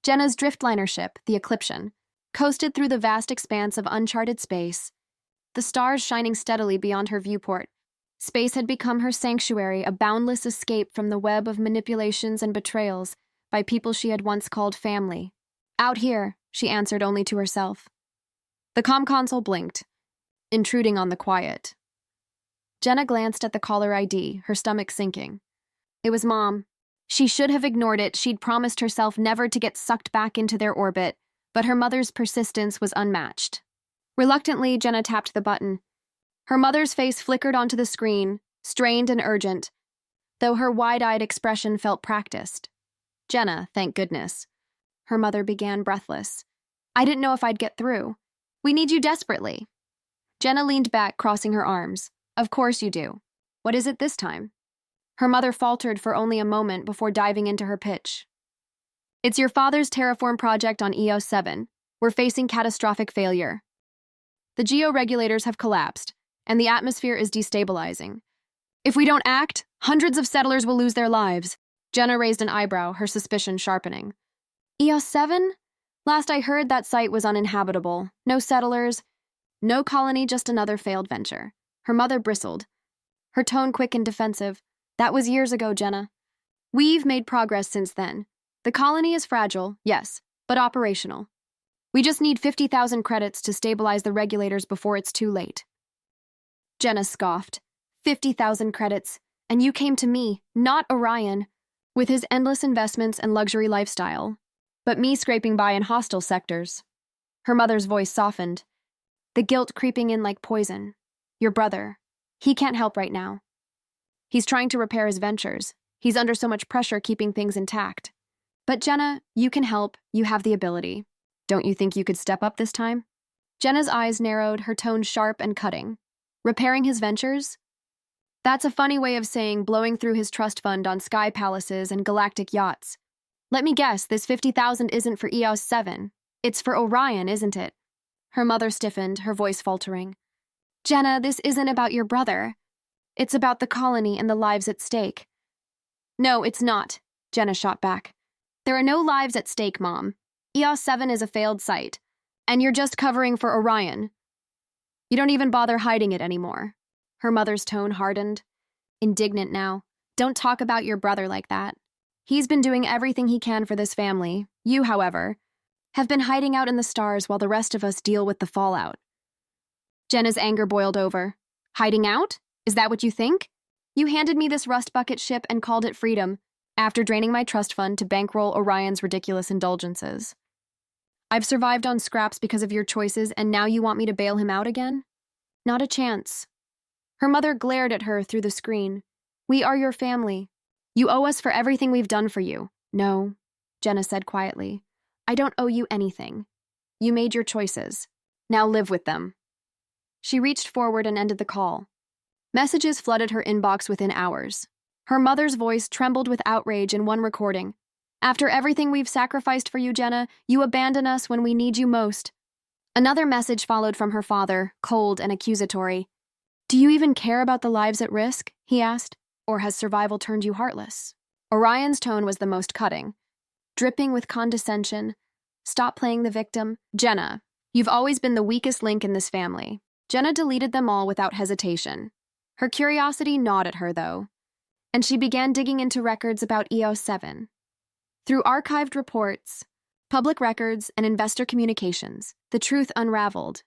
Jenna's driftliner ship, the Eclipsion, coasted through the vast expanse of uncharted space, the stars shining steadily beyond her viewport. Space had become her sanctuary, a boundless escape from the web of manipulations and betrayals by people she had once called family. Out here, she answered only to herself. The comm console blinked, intruding on the quiet. Jenna glanced at the caller ID, her stomach sinking. It was Mom. She should have ignored it. She'd promised herself never to get sucked back into their orbit, but her mother's persistence was unmatched. Reluctantly, Jenna tapped the button. Her mother's face flickered onto the screen, strained and urgent, though her wide-eyed expression felt practiced. Jenna, thank goodness. Her mother began, breathless. I didn't know if I'd get through. We need you desperately. Jenna leaned back, crossing her arms. Of course you do. What is it this time? Her mother faltered for only a moment before diving into her pitch. It's your father's terraform project on EOS 7. We're facing catastrophic failure. The georegulators have collapsed, and the atmosphere is destabilizing. If we don't act, hundreds of settlers will lose their lives. Jenna raised an eyebrow, her suspicion sharpening. EOS 7? Last I heard, that site was uninhabitable. No settlers, no colony, just another failed venture. Her mother bristled, her tone quick and defensive. That was years ago, Jenna. We've made progress since then. The colony is fragile, yes, but operational. We just need 50,000 credits to stabilize the regulators before it's too late. Jenna scoffed. 50,000 credits, and you came to me, not Orion, with his endless investments and luxury lifestyle, but me scraping by in hostile sectors. Her mother's voice softened, the guilt creeping in like poison. Your brother, he can't help right now. He's trying to repair his ventures. He's under so much pressure keeping things intact. But Jenna, you can help. You have the ability. Don't you think you could step up this time? Jenna's eyes narrowed, her tone sharp and cutting. Repairing his ventures? That's a funny way of saying blowing through his trust fund on sky palaces and galactic yachts. Let me guess, this 50,000 isn't for EOS 7. It's for Orion, isn't it? Her mother stiffened, her voice faltering. Jenna, this isn't about your brother. It's about the colony and the lives at stake. No, it's not, Jenna shot back. There are no lives at stake, Mom. EOS 7 is a failed site, and you're just covering for Orion. You don't even bother hiding it anymore. Her mother's tone hardened, indignant now. Don't talk about your brother like that. He's been doing everything he can for this family. You, however, have been hiding out in the stars while the rest of us deal with the fallout. Jenna's anger boiled over. Hiding out? Is that what you think? You handed me this rust bucket ship and called it freedom, after draining my trust fund to bankroll Orion's ridiculous indulgences. I've survived on scraps because of your choices, and now you want me to bail him out again? Not a chance. Her mother glared at her through the screen. We are your family. You owe us for everything we've done for you. No, Jenna said quietly. I don't owe you anything. You made your choices. Now live with them. She reached forward and ended the call. Messages flooded her inbox within hours. Her mother's voice trembled with outrage in one recording. After everything we've sacrificed for you, Jenna, you abandon us when we need you most. Another message followed from her father, cold and accusatory. Do you even care about the lives at risk? He asked. Or has survival turned you heartless? Orion's tone was the most cutting, dripping with condescension. Stop playing the victim. Jenna, you've always been the weakest link in this family. Jenna deleted them all without hesitation. Her curiosity gnawed at her, though, and she began digging into records about EOS 7. Through archived reports, public records, and investor communications, the truth unraveled.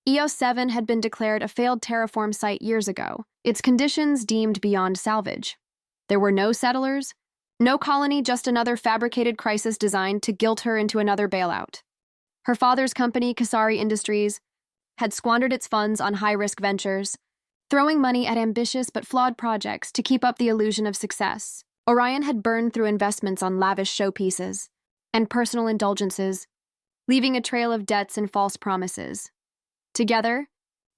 EOS 7 had been declared a failed terraform site years ago, its conditions deemed beyond salvage. There were no settlers, no colony, just another fabricated crisis designed to guilt her into another bailout. Her father's company, Kasari Industries, had squandered its funds on high-risk ventures, throwing money at ambitious but flawed projects to keep up the illusion of success. Orion had burned through investments on lavish showpieces and personal indulgences, leaving a trail of debts and false promises. Together,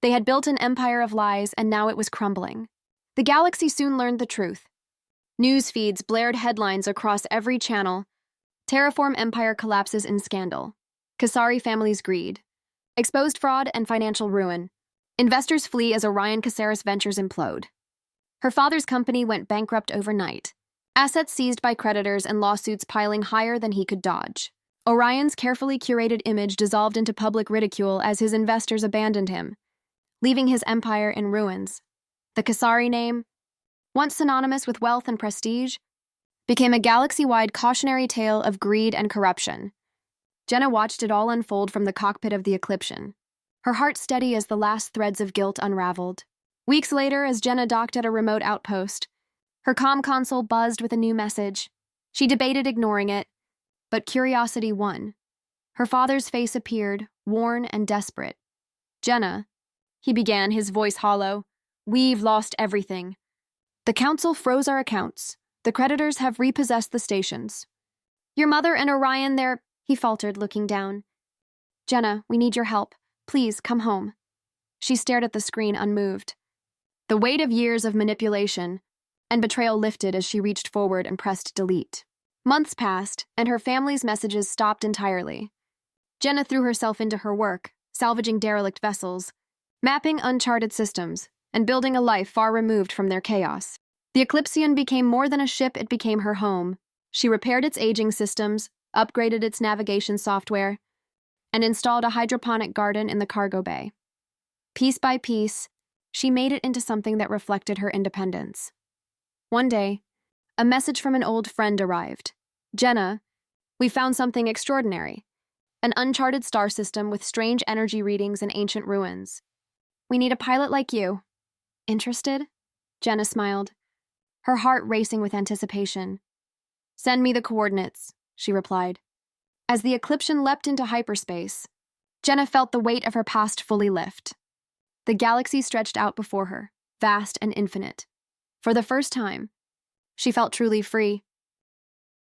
they had built an empire of lies, and now it was crumbling. The galaxy soon learned the truth. News feeds blared headlines across every channel. Terraform empire collapses in scandal. Kasari family's greed. Exposed fraud and financial ruin. Investors flee as Orion Caceres ventures implode. Her father's company went bankrupt overnight. assets seized by creditors and lawsuits piling higher than he could dodge. Orion's carefully curated image dissolved into public ridicule as his investors abandoned him, leaving his empire in ruins. The Kasari name, once synonymous with wealth and prestige, became a galaxy-wide cautionary tale of greed and corruption. Jenna watched it all unfold from the cockpit of the Eclipsion, her heart steady as the last threads of guilt unraveled. Weeks later, as Jenna docked at a remote outpost, her comm console buzzed with a new message. She debated ignoring it, but curiosity won. Her father's face appeared, worn and desperate. "Jenna," he began, his voice hollow, "we've lost everything. The council froze our accounts. The creditors have repossessed the stations. Your mother and Orion, he faltered, looking down. "Jenna, we need your help. Please, come home." She stared at the screen, unmoved. The weight of years of manipulation and betrayal lifted as she reached forward and pressed delete. Months passed, and her family's messages stopped entirely. Jenna threw herself into her work, salvaging derelict vessels, mapping uncharted systems, and building a life far removed from their chaos. The Eclipsion became more than a ship, it became her home. She repaired its aging systems, upgraded its navigation software, and installed a hydroponic garden in the cargo bay. Piece by piece, she made it into something that reflected her independence. One day, a message from an old friend arrived. "Jenna, we found something extraordinary. An uncharted star system with strange energy readings and ancient ruins. We need a pilot like you." "Interested?" Jenna smiled, her heart racing with anticipation. "Send me the coordinates," she replied. As the Eclipsion leapt into hyperspace, Jenna felt the weight of her past fully lift. The galaxy stretched out before her, vast and infinite. For the first time, she felt truly free.